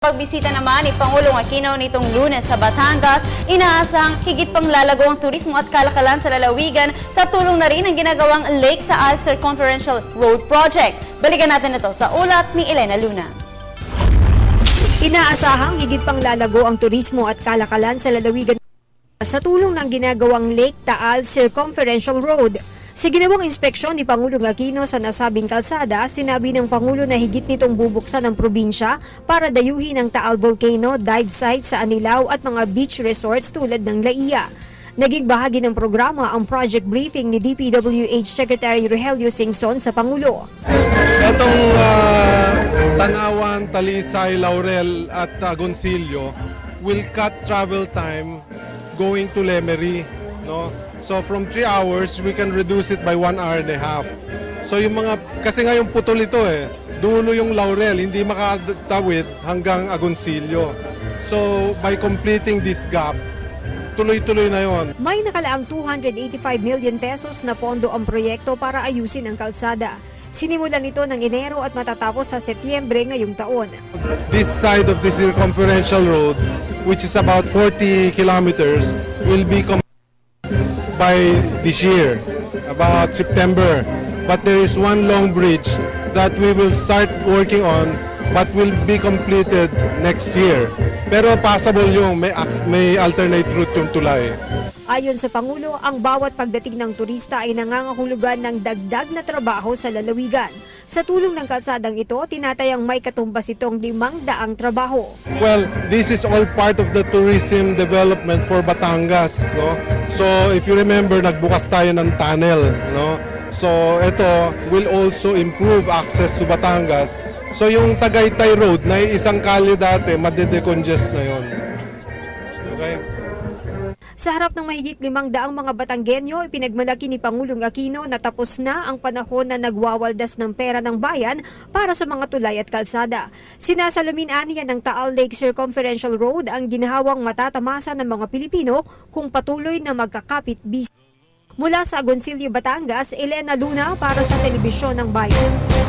Pagbisita naman ni Pangulong Aquino nitong Lunes sa Batangas, inaasang higit pang lalago ang turismo at kalakalan sa lalawigan sa tulong na rin ng ginagawang Lake Taal Circumferential Road Project. Balikan natin ito sa ulat ni Elena Luna. Inaasahang higit pang lalago ang turismo at kalakalan sa lalawigan sa tulong ng ginagawang Lake Taal Circumferential Road. Sa ginawang inspeksyon ni Pangulong Aquino sa nasabing kalsada, sinabi ng Pangulo na higit nitong bubuksan ang probinsya para dayuhin ang Taal Volcano dive site sa Anilao at mga beach resorts tulad ng Laia. Naging bahagi ng programa ang project briefing ni DPWH Secretary Rogelio Singson sa Pangulo. Itong Tanawan, Talisay, Laurel at Agoncillo will cut travel time going to Lemery, no? So from 3 hours, we can reduce it by 1 hour and a half. So yung mga, kasi nga yung putol ito dulo yung Laurel, hindi makatawid hanggang Agoncillo. So by completing this gap, tuloy-tuloy na yon. May nakalaang 285 million pesos na pondo ang proyekto para ayusin ang kalsada. Sinimulan ito ng Enero at matatapos sa Setyembre ngayong taon. This side of the circumferential road, which is about 40 kilometers, will be by this year, about September. But there is one long bridge that we will start working on but will be completed next year. Pero possible yung may alternate route yung tulay. Ayon sa Pangulo, ang bawat pagdating ng turista ay nangangahulugan ng dagdag na trabaho sa lalawigan. Sa tulong ng kalsadang ito, tinatayang may katumbas itong 500 trabaho. Well, this is all part of the tourism development for Batangas, no? So if you remember, nagbukas tayo ng tunnel, no? So ito will also improve access to Batangas. So yung Tagaytay Road na isang kalye dati, madedecongest na yon. Okay? Sa harap ng mahigit 500 mga Batanggenyo, ipinagmalaki ni Pangulong Aquino na tapos na ang panahon na nagwawaldas ng pera ng bayan para sa mga tulay at kalsada. Sinasalamin aniya ng Taal Lake Circumferential Road ang ginhawang matatamasa ng mga Pilipino kung patuloy na magkakapit-bisig. Mula sa Agoncillo, Batangas, Elena Luna para sa Telebisyon ng Bayan.